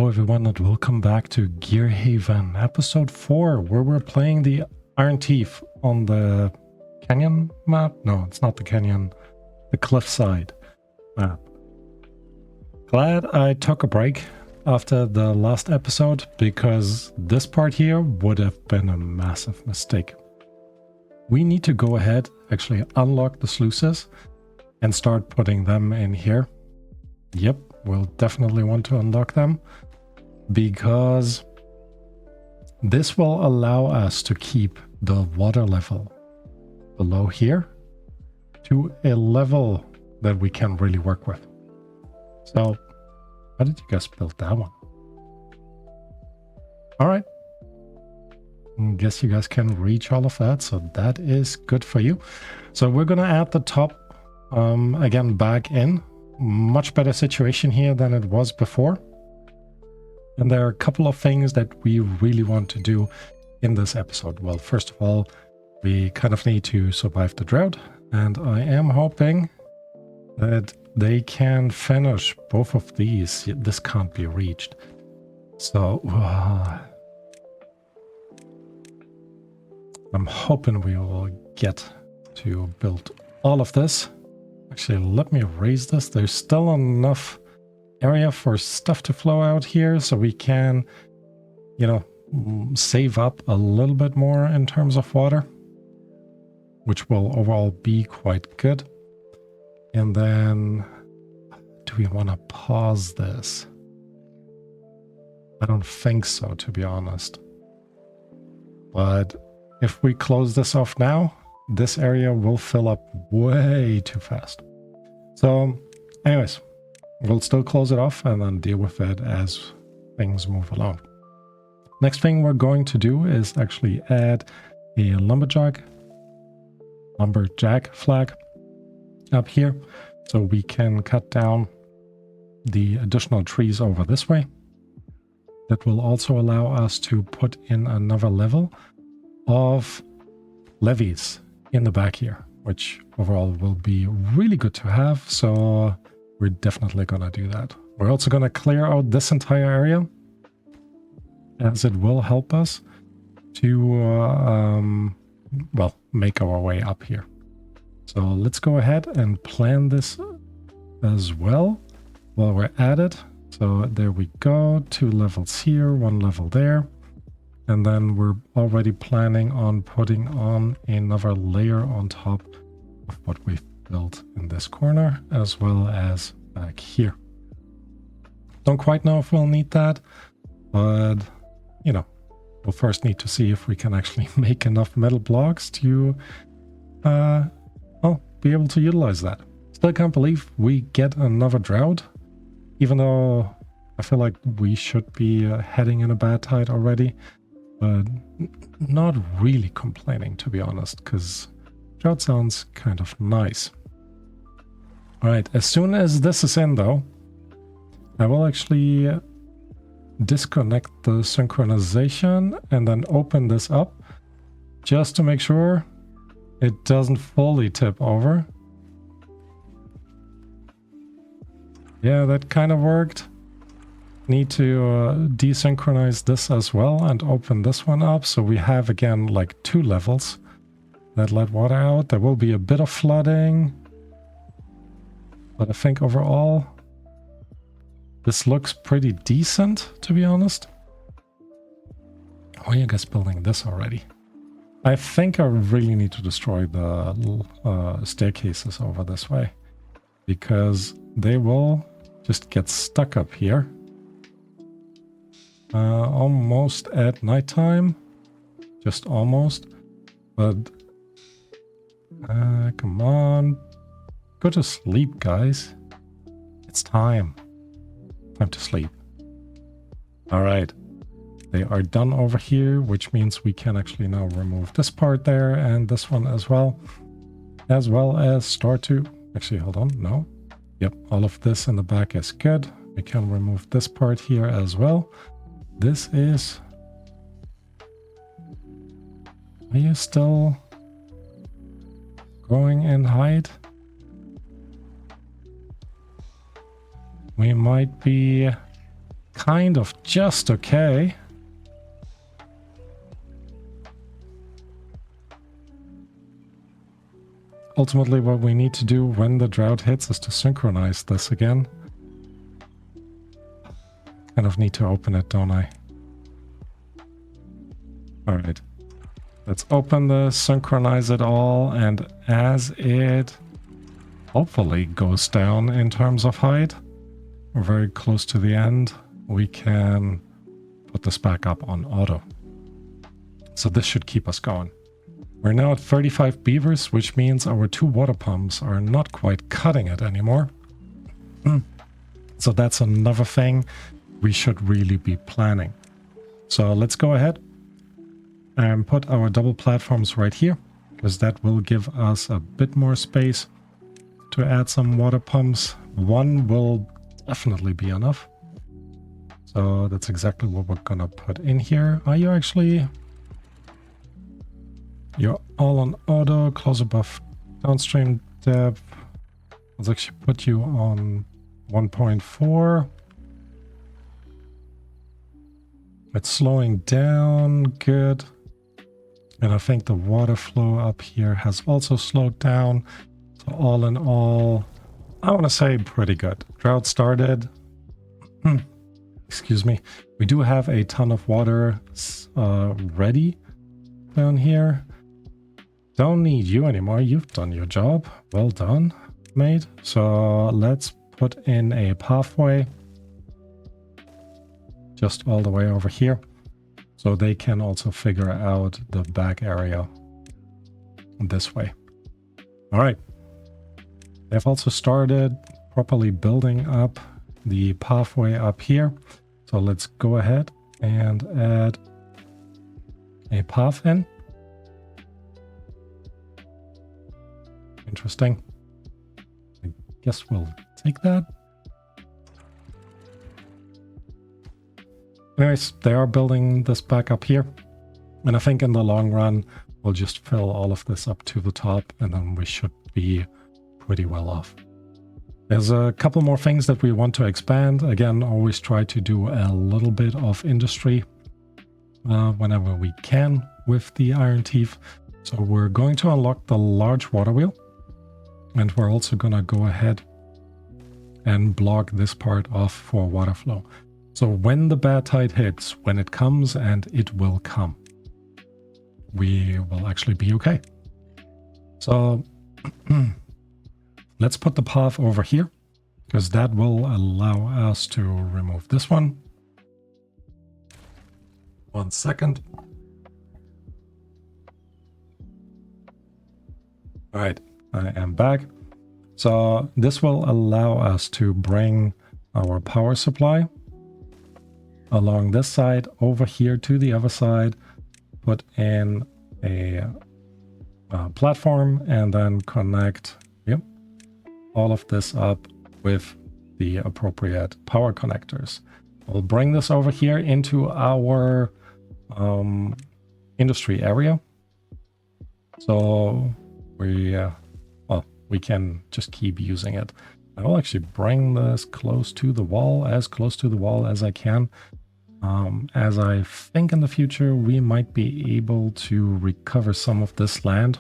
Hello everyone and welcome back to Gear Haven, episode 4, where we're playing the Iron Thief on the canyon map? No, it's not the canyon, the Cliffside map. Glad I took a break after the last episode, because this part here would have been a massive mistake. We need to go ahead, actually unlock the sluices and start putting them in here. Yep. We'll definitely want to unlock them, because this will allow us to keep the water level below here to a level that we can really work with. So, how did you guys build that one? All right. I guess you guys can reach all of that, so that is good for you. So we're going to add the top again back in. Much better situation here than it was before. And there are a couple of things that we really want to do in this episode. Well, first of all, we kind of need to survive the drought, and I am hoping that they can finish both of these. This can't be reached. So I'm hoping we will get to build all of this. Actually, let me raise this. There's still enough area for stuff to flow out here, so we can, you know, save up a little bit more in terms of water, which will overall be quite good. And then, do we want to pause this? I don't think so, to be honest. But if we close this off now, this area will fill up way too fast. So anyways, we'll still close it off and then deal with it as things move along. Next thing we're going to do is actually add a lumberjack flag up here, so we can cut down the additional trees over this way. That will also allow us to put in another level of levees in the back here, which overall will be really good to have. So we're definitely gonna do that. We're also gonna clear out this entire area, as it will help us to well, make our way up here. So let's go ahead and plan this as well while we're at it. So there we go, 2 levels here, 1 level there. And then we're already planning on putting on another layer on top of what we've built in this corner, as well as back here. Don't quite know if we'll need that, but, you know, we'll first need to see if we can actually make enough metal blocks to, well, be able to utilize that. Still can't believe we get another drought, even though I feel like we should be heading in a bad tide already. But not really complaining, to be honest, because drought sounds kind of nice. Alright, as soon as this is in though, I will actually disconnect the synchronization and then open this up just to make sure it doesn't fully tip over. Yeah, that kind of worked. Need to desynchronize this as well and open this one up, so we have again like 2 levels that let water out. There will be a bit of flooding, but I think overall this looks pretty decent, to be honest. Why are you guys building this already? I think I really need to destroy the staircases over this way, because they will just get stuck up here. Almost at nighttime, just almost, but come on, go to sleep, guys. It's time to sleep. All right, they are done over here, which means we can actually now remove this part there and this one as well as start to actually, hold on, no, yep, all of this in the back is good. We can remove this part here as well. This is... Are you still growing in height? We might be kind of just okay. Ultimately, what we need to do when the drought hits is to synchronize this again. Kind of need to open it, don't I? Alright. Let's open this, synchronize it all, and as it hopefully goes down in terms of height, we're very close to the end, we can put this back up on auto. So this should keep us going. We're now at 35 beavers, which means our 2 water pumps are not quite cutting it anymore. So that's another thing we should really be planning. So let's go ahead and put our double platforms right here, because that will give us a bit more space to add some water pumps. 1 will definitely be enough. So that's exactly what we're gonna put in here. Are you actually... You're all on auto, close above downstream depth. Let's actually put you on 1.4. It's slowing down, good. And I think the water flow up here has also slowed down. So all in all, I want to say pretty good. Drought started. Excuse me. We do have a ton of water ready down here. Don't need you anymore. You've done your job. Well done, mate. So let's put in a pathway just all the way over here, so they can also figure out the back area this way. All right. They've also started properly building up the pathway up here. So let's go ahead and add a path in. Interesting. I guess we'll take that. Anyways, they are building this back up here. And I think in the long run, we'll just fill all of this up to the top, and then we should be pretty well off. There's a couple more things that we want to expand. Again, always try to do a little bit of industry whenever we can with the iron teeth. So we're going to unlock the large water wheel. And we're also going to go ahead and block this part off for water flow. So when the bad tide hits, when it comes, and it will come, we will actually be okay. So let's put the path over here, because that will allow us to remove this one. 1 second. All right. I am back. So this will allow us to bring our power supply along this side over here to the other side, put in a platform, and then connect all of this up with the appropriate power connectors. We'll bring this over here into our industry area. So we can just keep using it. I will actually bring this close to the wall, as close to the wall as I can, as I think in the future we might be able to recover some of this land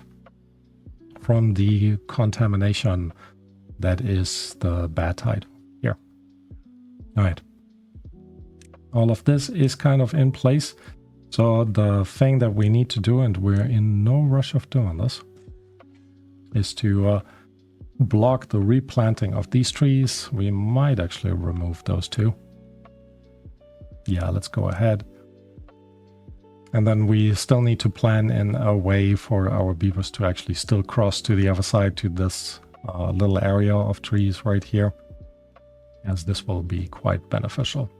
from the contamination that is the bad tide here. All right. All of this is kind of in place. So the thing that we need to do, and we're in no rush of doing this, is to block the replanting of these trees. We might actually remove those two. Yeah, let's go ahead. And then we still need to plan in a way for our beavers to actually still cross to the other side, to this little area of trees right here, as this will be quite beneficial.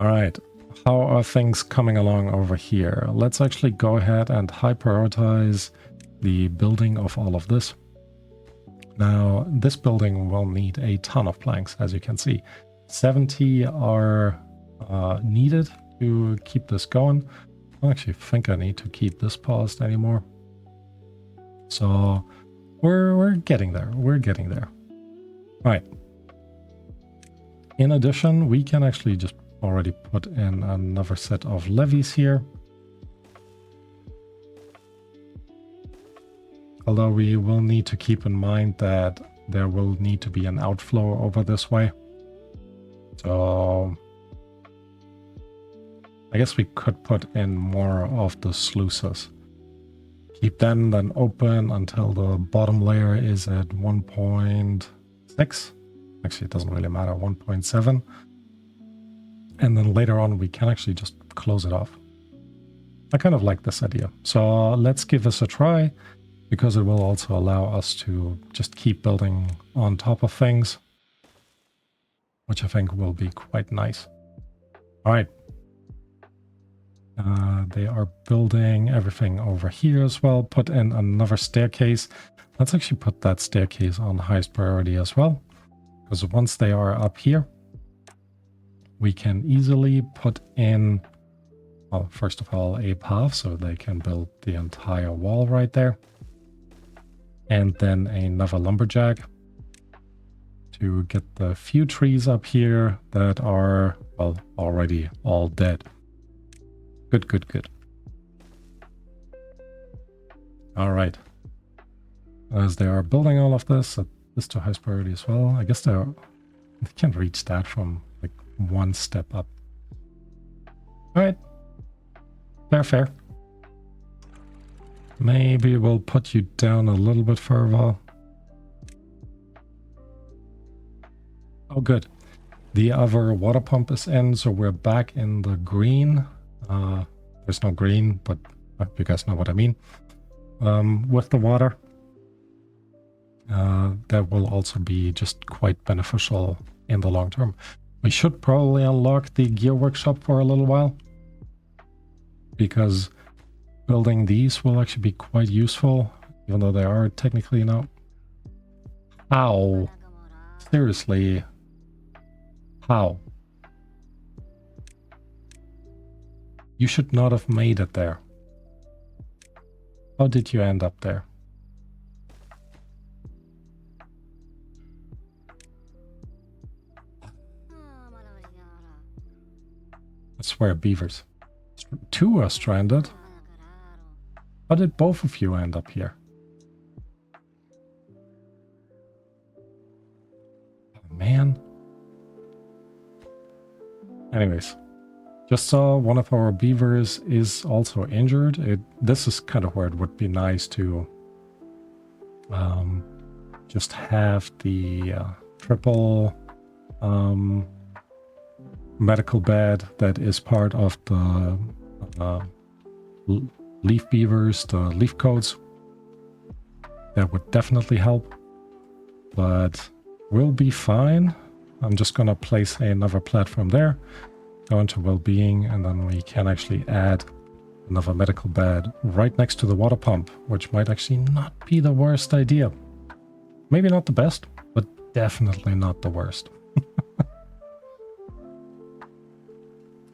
All right, how are things coming along over here? Let's actually go ahead and high prioritize the building of all of this. Now, this building will need a ton of planks, as you can see. 70 are needed to keep this going. I don't actually think I need to keep this paused anymore. So we're getting there. We're getting there. All right. In addition, we can actually just already put in another set of levees here. Although we will need to keep in mind that there will need to be an outflow over this way. So I guess we could put in more of the sluices. Keep them then open until the bottom layer is at 1.6. Actually, it doesn't really matter, 1.7. And then later on, we can actually just close it off. I kind of like this idea. So let's give this a try, because it will also allow us to just keep building on top of things, which I think will be quite nice. All right. They are building everything over here as well. Put in another staircase. Let's actually put that staircase on highest priority as well, because once they are up here, we can easily put in, well, first of all, a path so they can build the entire wall right there. And then another lumberjack to get the few trees up here that are, well, already all dead. Good, good, good. All right. As they are building all of this, set this to highest priority as well. I guess they can't reach that from like one step up. All right. Fair, fair. Maybe we'll put you down a little bit further. Oh, good. The other water pump is in, so we're back in the green. There's no green, but you guys know what I mean. With the water. That will also be just quite beneficial in the long term. We should probably unlock the gear workshop for a little while, because building these will actually be quite useful, even though they are technically not. How? Seriously? How? You should not have made it there. How did you end up there? I swear, beavers. Two are stranded. How did both of you end up here? Oh, man. Anyways. Just saw one of our beavers is also injured. This is kind of where it would be nice to just have the triple medical bed that is part of the leaf beavers, the leaf coats. That would definitely help, but we'll be fine. I'm just gonna place another platform there. Go into well-being, and then we can actually add another medical bed right next to the water pump, which might actually not be the worst idea. Maybe not the best, but definitely not the worst.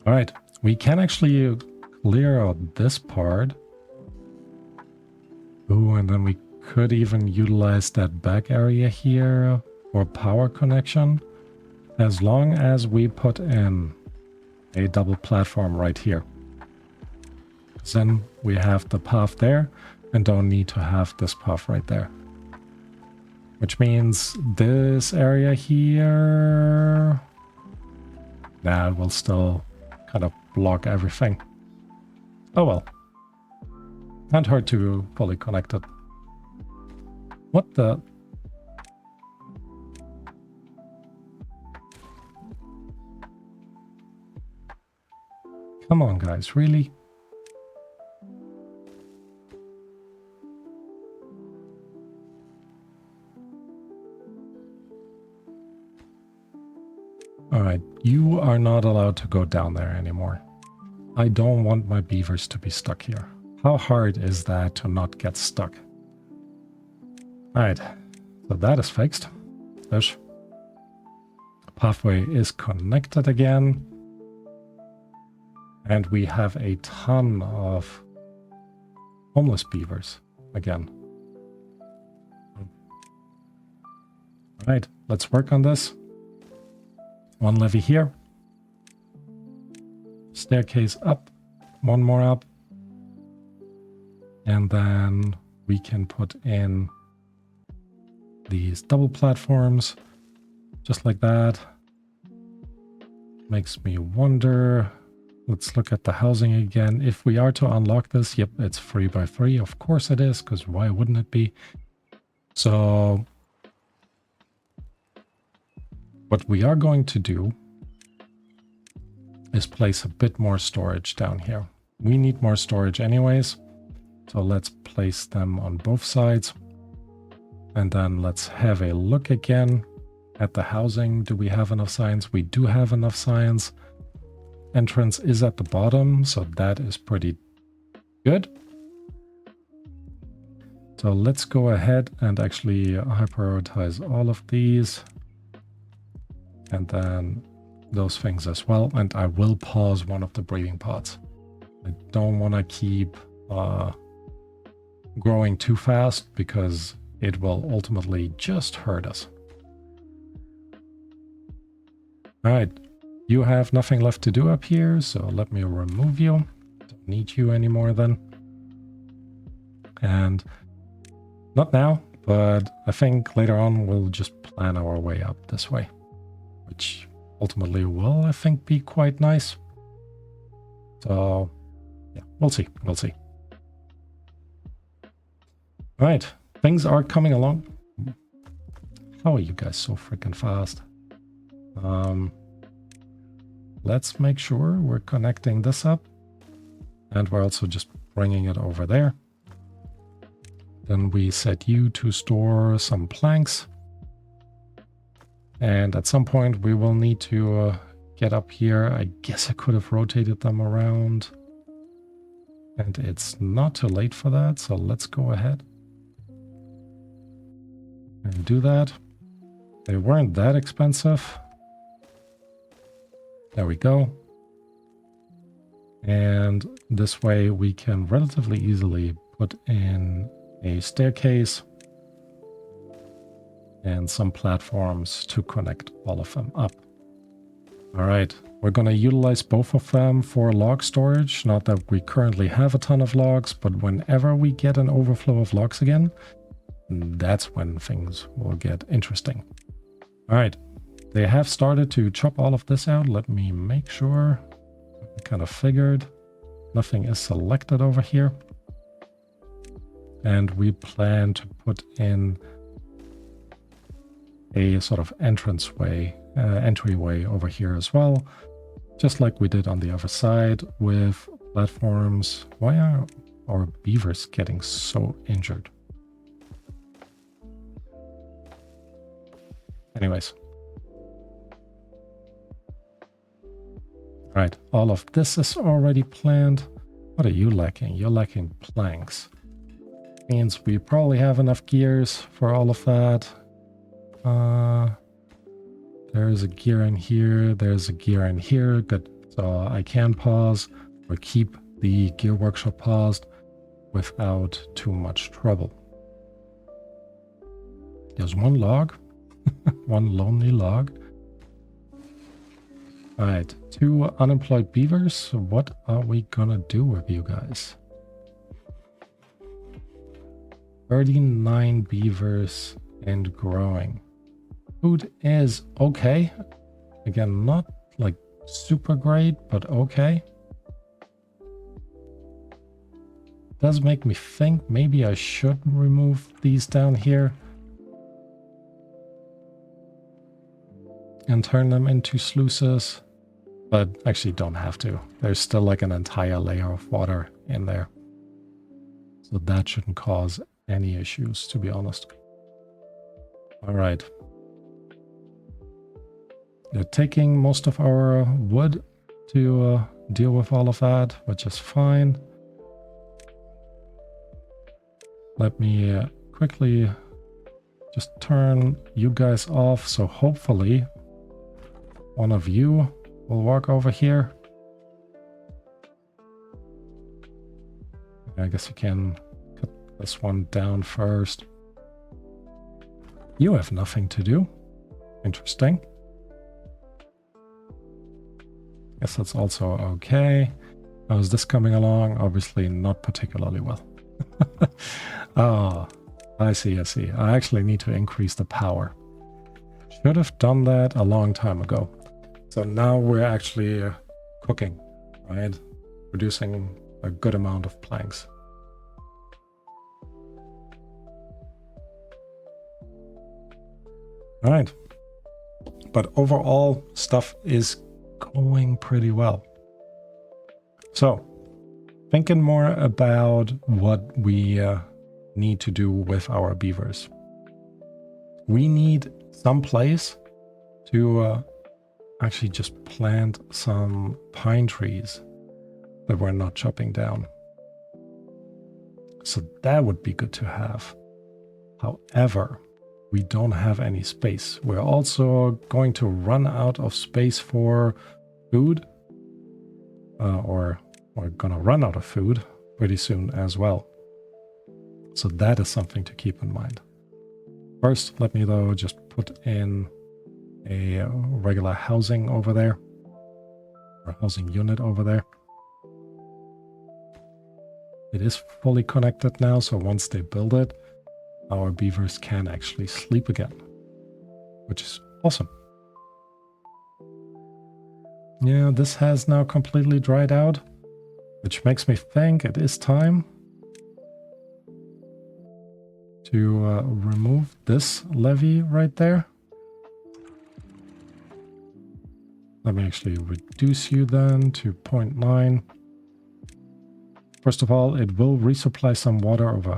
All right, we can actually clear out this part. Ooh, and then we could even utilize that back area here for power connection, as long as we put in a double platform right here. Then we have the path there and don't need to have this path right there. Which means this area here, that will still kind of block everything. Oh well. Can't hurt to fully connect it. What the? Come on, guys, really? Alright, you are not allowed to go down there anymore. I don't want my beavers to be stuck here. How hard is that to not get stuck? Alright, so that is fixed. This pathway is connected again. And we have a ton of homeless beavers again. Alright, let's work on this. One levee here. staircase up, one more up. And then we can put in these double platforms, just like that. Makes me wonder. Let's look at the housing again. If we are to unlock this, yep, it's 3x3. Of course it is, because why wouldn't it be? So what we are going to do is place a bit more storage down here. We need more storage anyways. So let's place them on both sides. And then let's have a look again at the housing. Do we have enough signs? We do have enough signs. Entrance is at the bottom, so that is pretty good. So let's go ahead and actually prioritize all of these. And then those things as well. And I will pause one of the breeding pods. I don't want to keep growing too fast because it will ultimately just hurt us. All right, you have nothing left to do up here, so let me remove you. Don't need you anymore then. And not now, but I think later on we'll just plan our way up this way, which ultimately will, I think, be quite nice. So yeah, we'll see. We'll see. All right, things are coming along. How are you guys so freaking fast? Let's make sure we're connecting this up. And we're also just bringing it over there. Then we set you to store some planks. And at some point we will need to get up here. I guess I could have rotated them around. And it's not too late for that, so let's go ahead and do that. They weren't that expensive. There we go. And this way we can relatively easily put in a staircase and some platforms to connect all of them up. All right, we're going to utilize both of them for log storage. Not that we currently have a ton of logs, but whenever we get an overflow of logs again, that's when things will get interesting. All right, they have started to chop all of this out. Let me make sure. I kind of figured nothing is selected over here. And we plan to put in a sort of entranceway, entryway over here as well, just like we did on the other side with platforms. Why are our beavers getting so injured? Anyways. Right, all of this is already planned. What are you lacking? You're lacking planks. Means we probably have enough gears for all of that. There's a gear in here. There's a gear in here. Good. So I can pause or keep the gear workshop paused without too much trouble. There's one log. One lonely log. All right, 2 unemployed beavers. What are we gonna do with you guys? 39 beavers and growing. Food is okay. Again, not like super great, but okay. Does make me think maybe I should remove these down here and turn them into sluices, but actually don't have to. There's still like an entire layer of water in there. So that shouldn't cause any issues, to be honest. All right. They're taking most of our wood to deal with all of that, which is fine. Let me quickly just turn you guys off, so hopefully one of you will walk over here. I guess you can cut this one down first. You have nothing to do. Interesting. Guess that's also okay. How's this coming along? Obviously not particularly well. Oh, I see, I see. I actually need to increase the power. Should have done that a long time ago. So now we're actually cooking, right? Producing a good amount of planks. All right. But overall, stuff is going pretty well. So, thinking more about what we need to do with our beavers. We need some place to actually just plant some pine trees that we're not chopping down. So that would be good to have. However, we don't have any space. We're also going to run out of space for food, or we're gonna run out of food pretty soon as well. So that is something to keep in mind. First, let me though just put in a regular housing over there, or housing unit over there. It is fully connected now, so once they build it, our beavers can actually sleep again, which is awesome. Yeah, this has now completely dried out, which makes me think it is time to remove this levee right there. Let me actually reduce you then to 0.9. First of all, it will resupply some water over...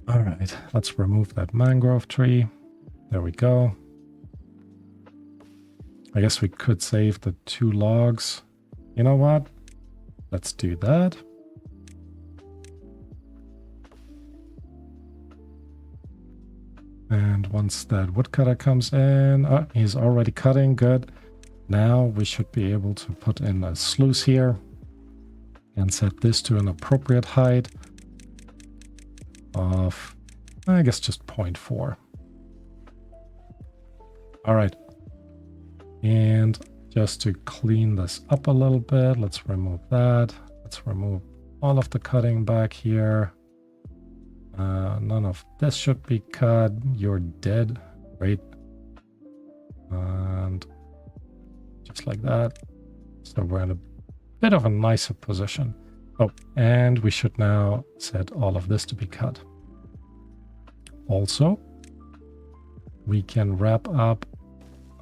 All right, let's remove that mangrove tree. There we go. I guess we could save the 2 logs. You know what? Let's do that. And once that woodcutter comes in, oh, he's already cutting, good. Now we should be able to put in a sluice here and set this to an appropriate height of, I guess, just 0.4. All right. And just to clean this up a little bit, let's remove that. Let's remove all of the cutting back here. None of this should be cut. You're dead. Great. And just like that. So we're in a bit of a nicer position. Oh, and we should now set all of this to be cut. Also, we can wrap up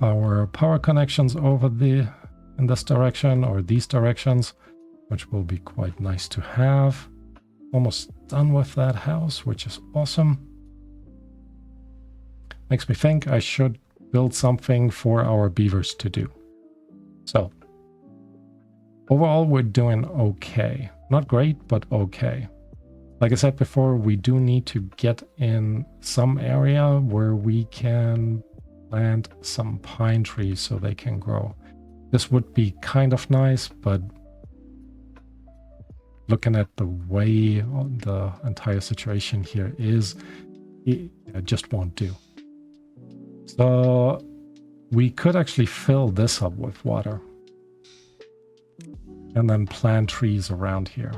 our power connections over in this direction or these directions, which will be quite nice to have. Almost done with that house, which is awesome. Makes me think I should build something for our beavers to do. So, overall, we're doing okay. Not great, but okay. Like I said before, we do need to get in some area where we can plant some pine trees so they can grow. This would be kind of nice, but looking at the way the entire situation here is, it just won't do. So we could actually fill this up with water and then plant trees around here.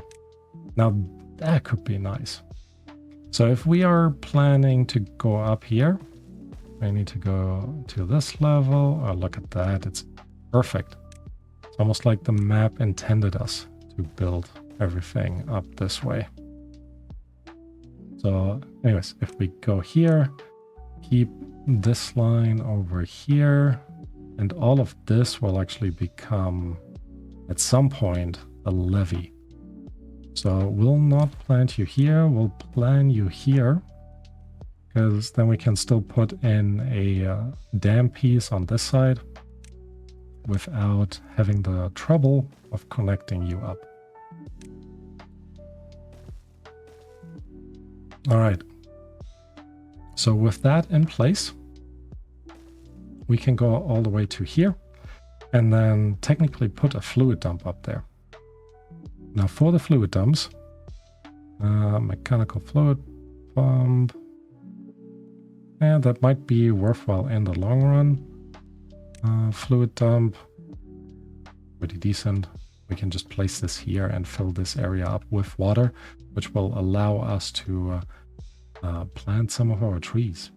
Now that could be nice. So if we are planning to go up here, I need to go to this level. Oh, look at that. It's perfect. It's almost like the map intended us to build everything up this way. So anyways, if we go here, keep this line over here, and all of this will actually become at some point a levee. So we'll not plant you here, we'll plant you here, because then we can still put in a dam piece on this side without having the trouble of connecting you up. All right. So with that in place, we can go all the way to here and then technically put a fluid dump up there. Now for the fluid dumps, mechanical fluid pump, and that might be worthwhile in the long run. Fluid dump. Pretty decent. We can just place this here and fill this area up with water, which will allow us to plant some of our trees.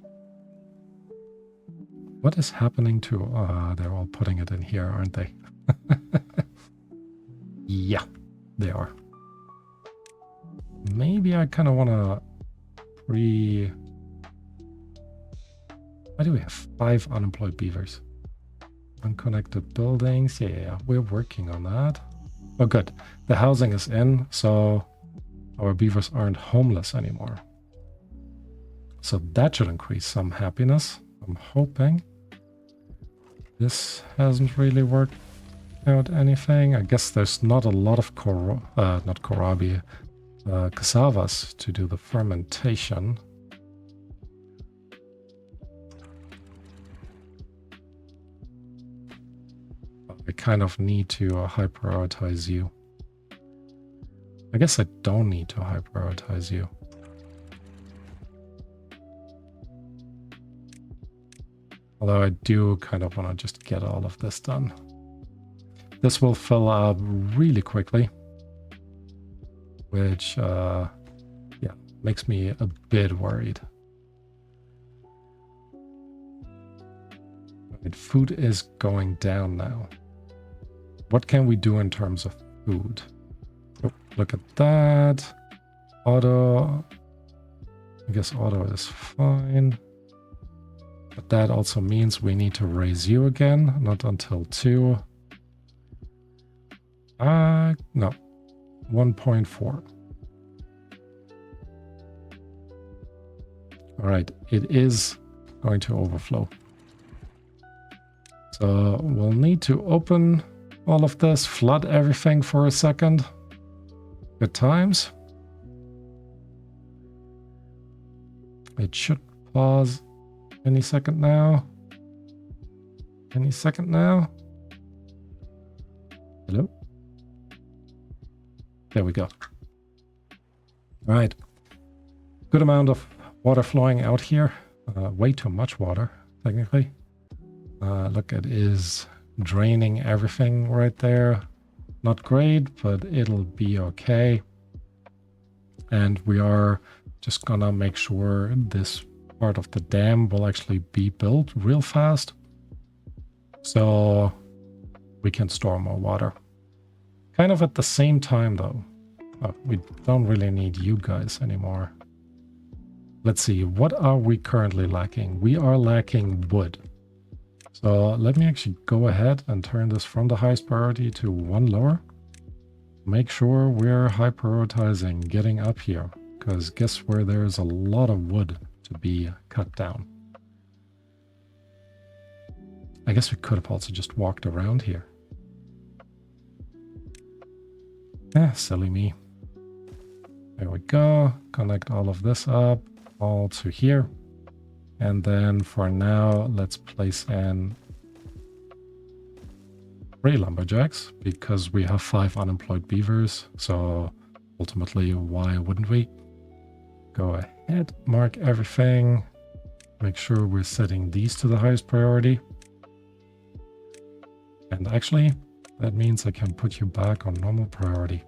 What is happening to... they're all putting it in here, aren't they? Yeah, they are. Maybe I kind of want to Why do we have 5 unemployed beavers? Unconnected buildings. Yeah, we're working on that. Oh, good. The housing is in, so our beavers aren't homeless anymore. So that should increase some happiness. I'm hoping. This hasn't really worked out anything. I guess there's not a lot of cassavas to do the fermentation. I kind of need to high prioritize you. I guess I don't need to high prioritize you. Although I do kind of want to just get all of this done. This will fill up really quickly, which yeah, makes me a bit worried. Right, food is going down now. What can we do in terms of food? Oh, look at that. Auto. I guess auto is fine. But that also means we need to raise you again, not until 2. No. 1.4. Alright, it is going to overflow. So we'll need to open all of this, flood everything for a second. Good times. It should pause any second now. Any second now. Hello? There we go. All right. Good amount of water flowing out here. Way too much water, technically. Look, it is draining everything right there. Not great, but it'll be okay. And we are just gonna make sure this part of the dam will actually be built real fast, so we can store more water. Kind of at the same time though. Oh, we don't really need you guys anymore. Let's see, what are we currently lacking? We are lacking wood. So let me actually go ahead and turn this from the highest priority to 1 lower. Make sure we're high prioritizing getting up here, because guess where there's a lot of wood to be cut down. I guess we could have also just walked around here. Silly me. There we go. Connect all of this up, all to here. And then for now, let's place in 3 lumberjacks, because we have 5 unemployed beavers. So ultimately, why wouldn't we? Go ahead, mark everything. Make sure we're setting these to the highest priority. And actually, that means I can put you back on normal priority.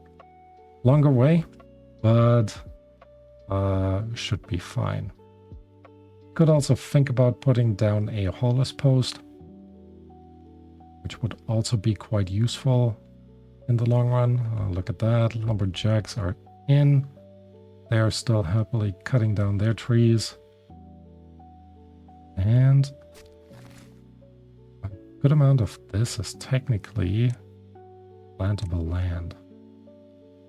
Longer way, but should be fine. Could also think about putting down a haulers post, which would also be quite useful in the long run. Look at that, lumberjacks are in. They are still happily cutting down their trees. And a good amount of this is technically plantable land.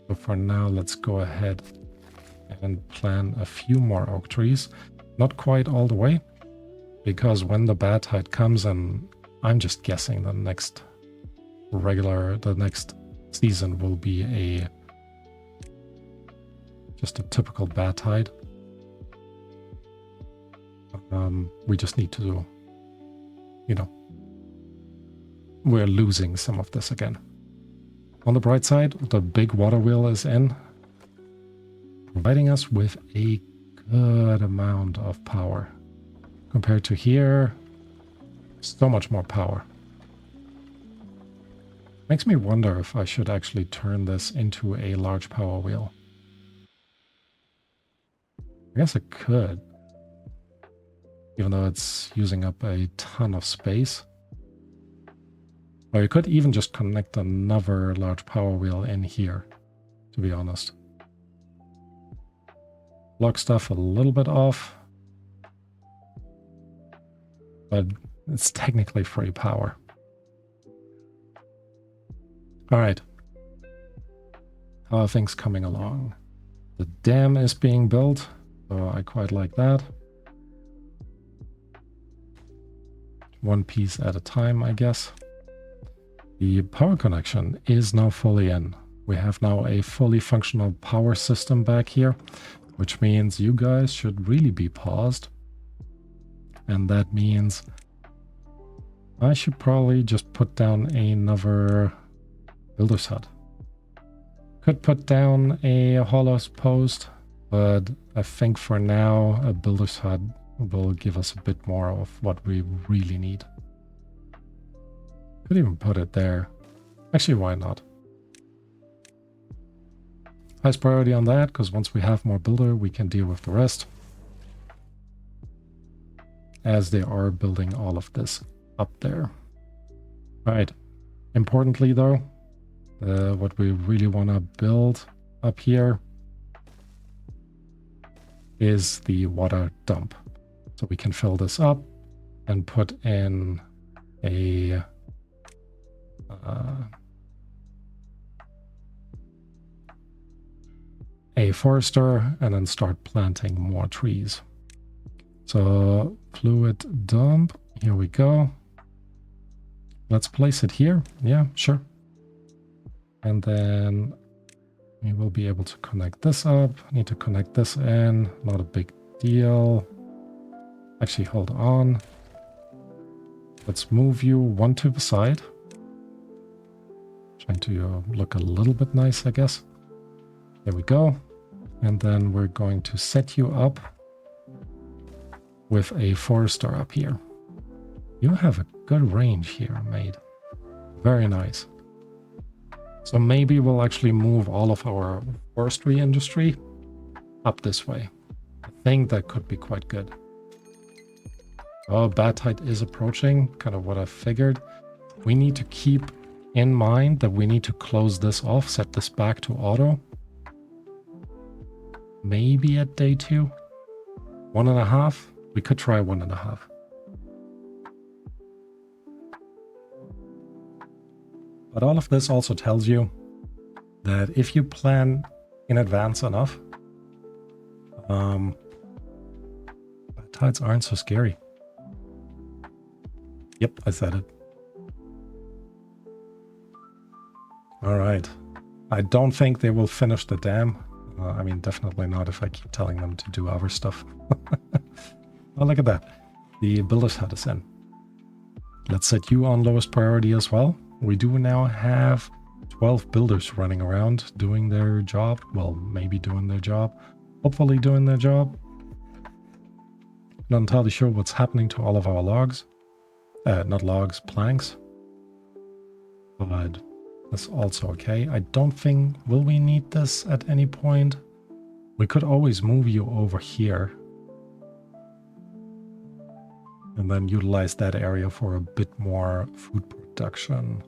So for now, let's go ahead and plant a few more oak trees. Not quite all the way, because when the bad tide comes, and I'm just guessing the next season will be just a typical bad tide. We just need to, we're losing some of this again. On the bright side, the big water wheel is in, providing us with a good amount of power. Compared to here, so much more power. Makes me wonder if I should actually turn this into a large power wheel. I guess I could, even though it's using up a ton of space. Or you could even just connect another large power wheel in here, to be honest. Block stuff a little bit off, but it's technically free power. All right. How are things coming along? The dam is being built, so I quite like that. One piece at a time, I guess. The power connection is now fully in. We have now a fully functional power system back here, which means you guys should really be paused. And that means I should probably just put down another builder's hut. Could put down a hollows post, but I think for now a builder's hut will give us a bit more of what we really need. Could even put it there. Actually, why not? Highest priority on that, because once we have more builder, we can deal with the rest. As they are building all of this up there. Alright. Importantly though, what we really want to build up here is the water dump. So we can fill this up and put in a forester and then start planting more trees. So fluid dump, here we go. Let's place it here. Yeah, sure. And then we will be able to connect this up. Need to connect this in, not a big deal. Actually, hold on. Let's move you one to the side. Trying to look a little bit nice, I guess. There we go. And then we're going to set you up with a forester up here. You have a good range here, mate. Very nice. So maybe we'll actually move all of our forestry industry up this way. I think that could be quite good. Oh, bad tide is approaching, kind of what I figured. We need to keep in mind that we need to close this off, set this back to auto. Maybe at day 2. 1.5. We could try 1.5. But all of this also tells you that if you plan in advance enough, bad tides aren't so scary. Yep, I said it. All right. I don't think they will finish the dam. I mean, definitely not if I keep telling them to do other stuff. Oh, look at that. The builder's hut is in. Let's set you on lowest priority as well. We do now have 12 builders running around doing their job. Well, maybe doing their job. Hopefully doing their job. Not entirely sure what's happening to all of our logs. Not logs, planks. But that's also okay. I don't think... Will we need this at any point? We could always move you over here. And then utilize that area for a bit more food production.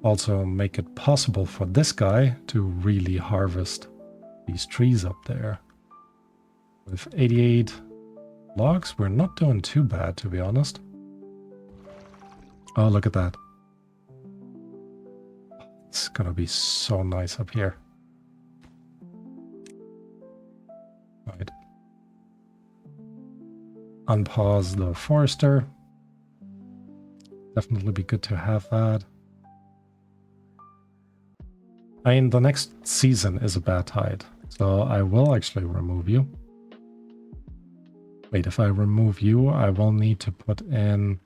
Also make it possible for this guy to really harvest these trees up there. With 88 logs, we're not doing too bad, to be honest. Oh, look at that. It's gonna be so nice up here. Right. Unpause the forester. Definitely be good to have that. I mean, the next season is a bad tide, so I will actually remove you. Wait, if I remove you, I will need to put in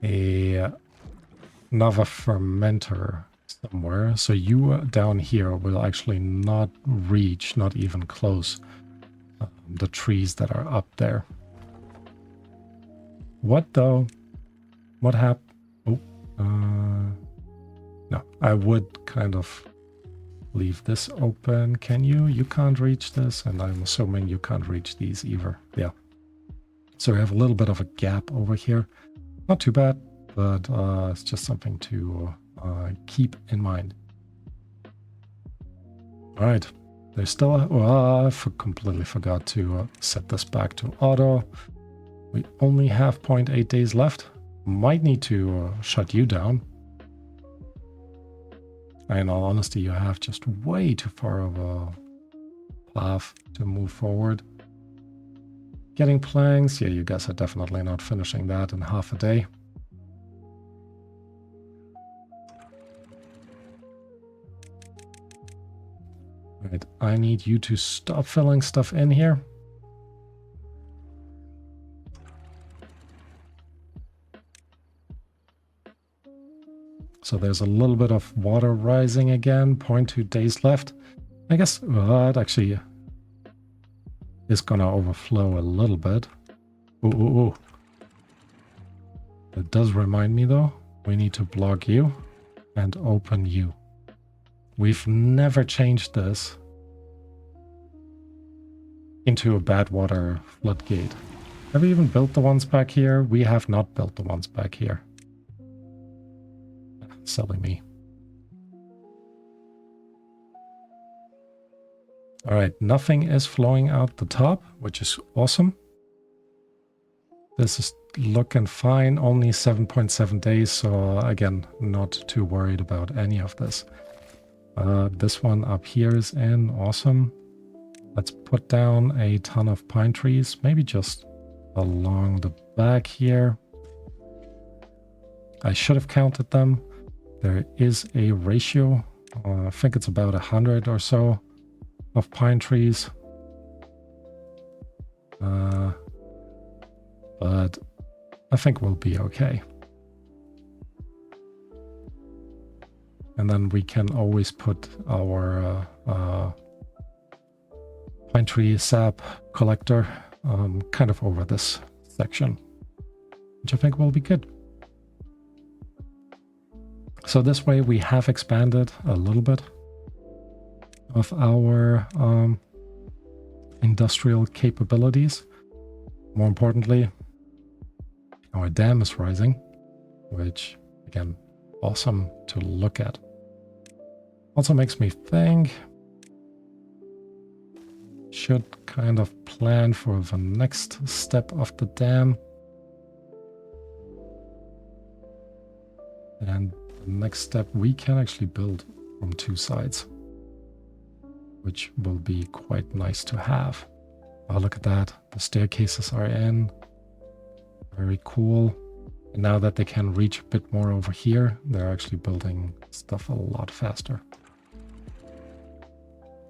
another fermenter somewhere. So you down here will actually not reach, not even close, the trees that are up there. What though what happened? Oh, no, I would kind of leave this open. Can you? You can't reach this, and I'm assuming you can't reach these either. Yeah. So we have a little bit of a gap over here. Not too bad, but it's just something to keep in mind. All right. There's still I completely forgot to set this back to auto. We only have 0.8 days left. Might need to shut you down. In all honesty, you have just way too far of a path to move forward. Getting planks, yeah, you guys are definitely not finishing that in half a day. Right, I need you to stop filling stuff in here. So there's a little bit of water rising again, 0.2 days left. I guess it actually is gonna overflow a little bit. Ooh. It does remind me though, we need to block you and open you. We've never changed this into a bad water floodgate. Have we even built the ones back here? We have not built the ones back here. Silly me. All right, nothing is flowing out the top, which is awesome. This is looking fine, only 7.7 days, so again, not too worried about any of this. This one up here is in, awesome. Let's put down a ton of pine trees, maybe just along the back here. I should have counted them. There is a ratio, I think it's about 100 or so of pine trees. But I think we'll be okay. And then we can always put our pine tree sap collector kind of over this section, which I think will be good. So this way we have expanded a little bit of our industrial capabilities. More importantly, our dam is rising, which again, awesome to look at. Also makes me think, should kind of plan for the next step of the dam. And the next step, we can actually build from two sides, which will be quite nice to have. Oh, look at that. The staircases are in. Very cool. And now that they can reach a bit more over here, they're actually building stuff a lot faster.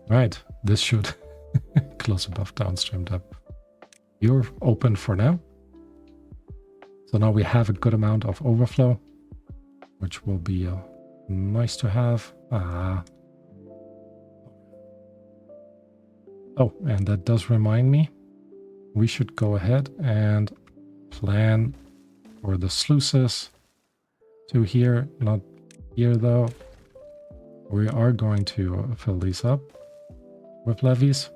Right, this should close above downstream depth. You're open for now. So now we have a good amount of overflow, which will be nice to have. Oh, and that does remind me, we should go ahead and plan for the sluices to here, not here though. We are going to fill these up with levees.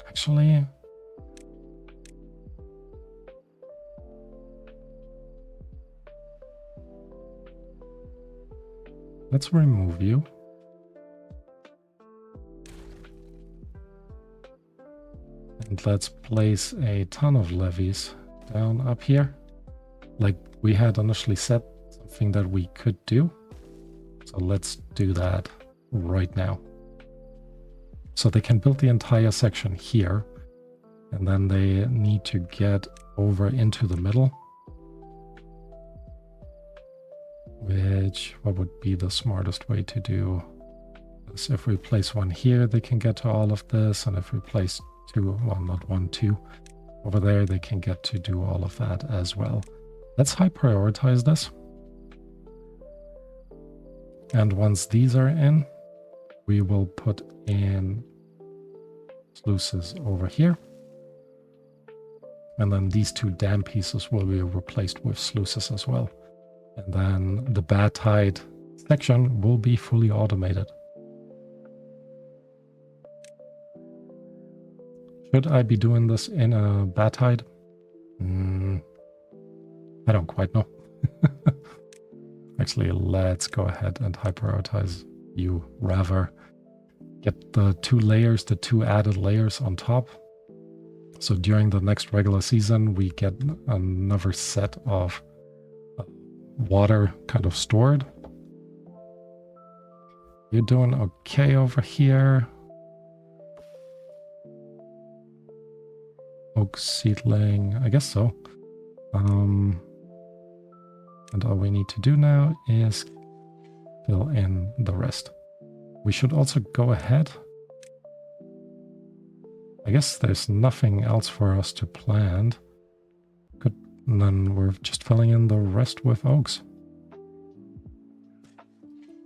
Actually, let's remove you. And let's place a ton of levees down up here. Like we had initially said, something that we could do. So let's do that right now. So they can build the entire section here. And then they need to get over into the middle. Which, what would be the smartest way to do? Because if we place one here, they can get to all of this. And if we place two, well, not one, two, over there, they can get to do all of that as well. Let's high prioritize this. And once these are in, we will put in sluices over here. And then these two dam pieces will be replaced with sluices as well. And then the bad tide section will be fully automated. Should I be doing this in a bad tide? I don't quite know. Actually, let's go ahead and high prioritize you rather. Get the two added layers on top. So during the next regular season, we get another set of water kind of stored. You're doing okay over here. Oak seedling, I guess so. And all we need to do now is fill in the rest. We should also go ahead. I guess there's nothing else for us to plant. Good. And then we're just filling in the rest with oaks.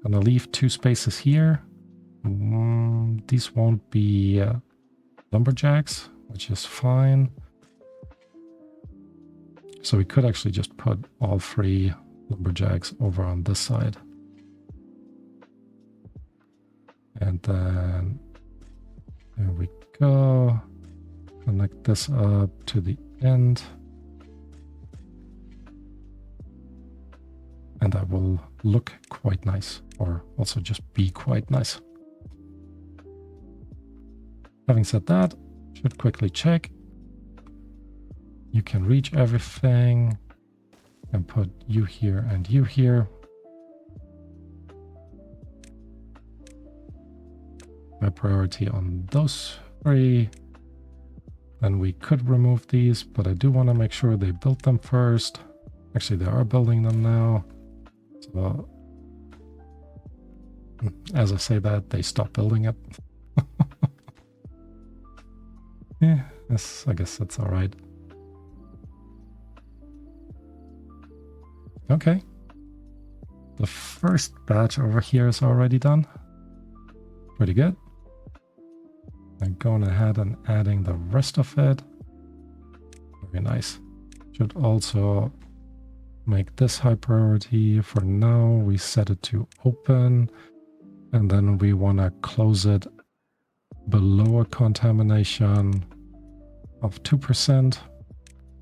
Gonna leave 2 spaces here. These won't be lumberjacks, which is fine. So we could actually just put all 3 lumberjacks over on this side. And then there we go. Connect this up to the end. And that will look quite nice, or also just be quite nice. Having said that, should quickly check. You can reach everything and put you here and you here. My priority on those 3. Then we could remove these, but I do want to make sure they built them first. Actually, they are building them now. So as I say that, they stop building it. Yeah, yes, I guess that's all right. Okay. The first batch over here is already done. Pretty good. I'm going ahead and adding the rest of it. Very nice. Should also make this high priority. For now, we set it to open. And then we want to close it below a contamination of 2%.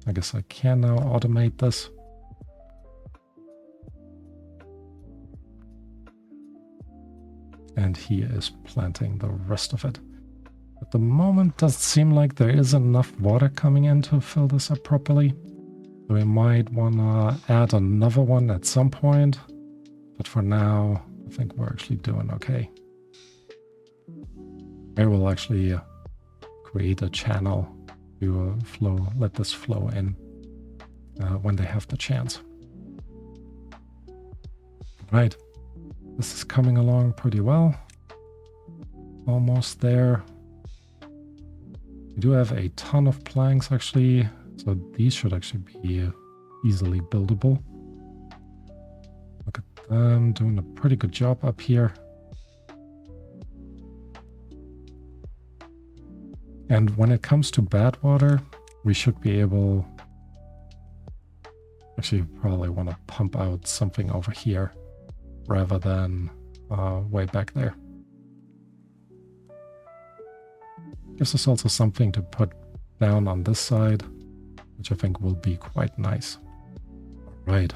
I guess I can now automate this. And he is planting the rest of it. At the moment, doesn't seem like there is enough water coming in to fill this up properly. So we might want to add another one at some point. But for now, I think we're actually doing okay. I will actually create a channel to let this flow in when they have the chance. Right. This is coming along pretty well. Almost there. We do have a ton of planks actually, so these should actually be easily buildable. Look at them doing a pretty good job up here. And when it comes to bad water, we should be able... Actually, probably want to pump out something over here rather than way back there. Gives us also something to put down on this side, which I think will be quite nice. All right.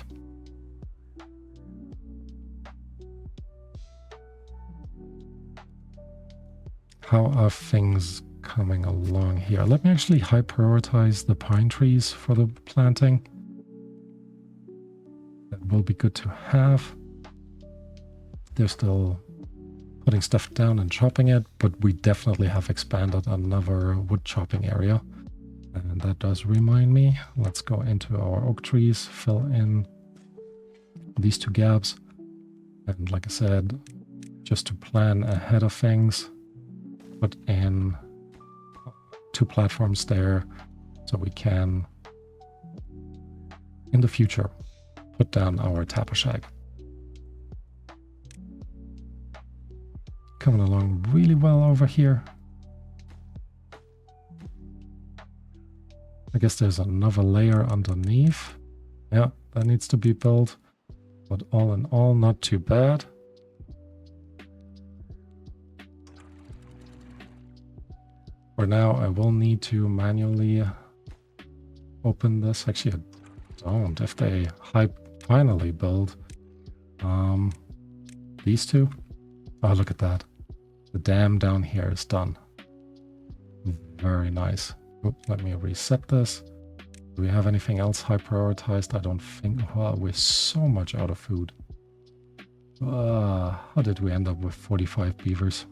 How are things coming along here? Let me actually high prioritize the pine trees for the planting. That will be good to have. They're still putting stuff down and chopping it, but we definitely have expanded another wood chopping area. And that does remind me, let's go into our oak trees, fill in these 2 gaps. And like I said, just to plan ahead of things, put in 2 platforms there so we can, in the future, put down our tapper shack. Coming along really well over here. I guess there's another layer underneath. Yeah, that needs to be built. But all in all, not too bad. For now, I will need to manually open this. Actually, I don't. If they finally build these two. Oh, look at that. The dam down here is done. Very nice. Oops, let me reset this. Do we have anything else high prioritized? I don't think. Wow, we're so much out of food. How did we end up with 45 beavers?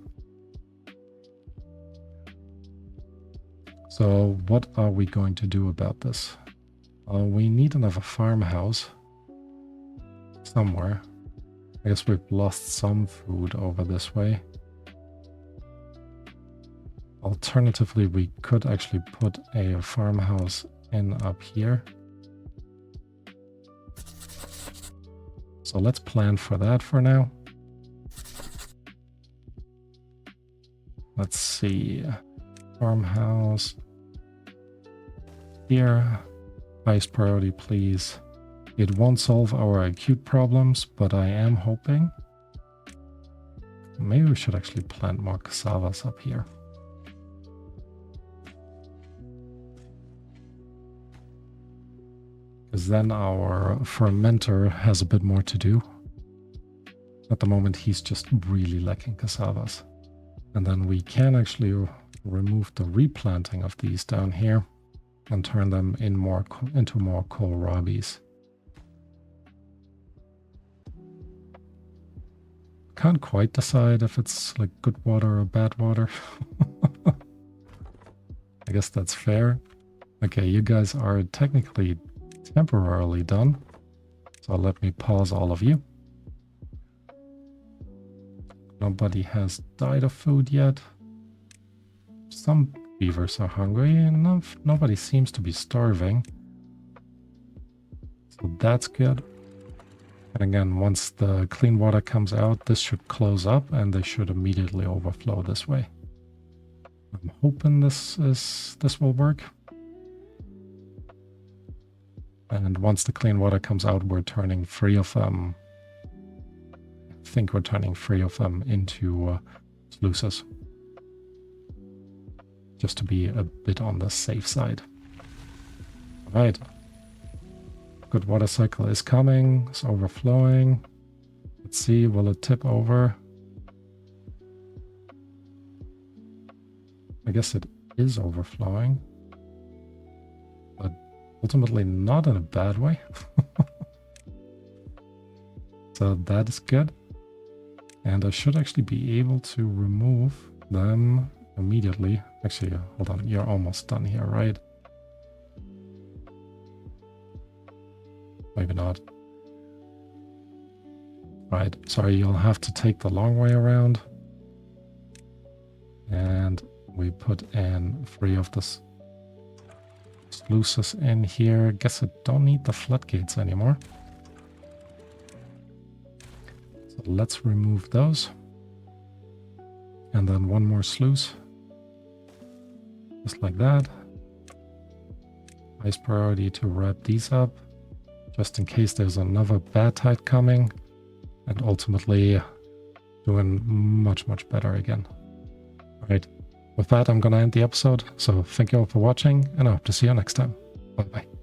So what are we going to do about this? We need another farmhouse somewhere. I guess we've lost some food over this way. Alternatively, we could actually put a farmhouse in up here. So let's plan for that for now. Let's see. Farmhouse. Here. Highest priority, please. It won't solve our acute problems, but I am hoping. Maybe we should actually plant more cassavas up here. Because then our fermenter has a bit more to do. At the moment, he's just really lacking cassavas. And then we can actually remove the replanting of these down here and turn them into more kohlrabis. Can't quite decide if it's like good water or bad water. I guess that's fair. Okay, you guys are technically temporarily done. So let me pause all of you. Nobody has died of food yet. Some beavers are hungry enough. Nobody seems to be starving. So that's good. And again, once the clean water comes out, this should close up and they should immediately overflow this way. I'm hoping this will work. And once the clean water comes out, we're turning 3 of them. I think we're turning 3 of them into sluices. Just to be a bit on the safe side. All right. Good water cycle is coming. It's overflowing. Let's see, will it tip over? I guess it is overflowing. But ultimately not in a bad way. So that is good. And I should actually be able to remove them immediately. Actually, hold on, you're almost done here, right? Maybe not. Right, sorry, you'll have to take the long way around. And we put in 3 of the sluices in here. Guess I don't need the floodgates anymore. So let's remove those. And then 1 more sluice. Just like that. Highest priority to wrap these up. Just in case there's another bad tide coming. And ultimately doing much, much better again. Alright, with that I'm gonna end the episode. So thank you all for watching and I hope to see you next time. Bye bye.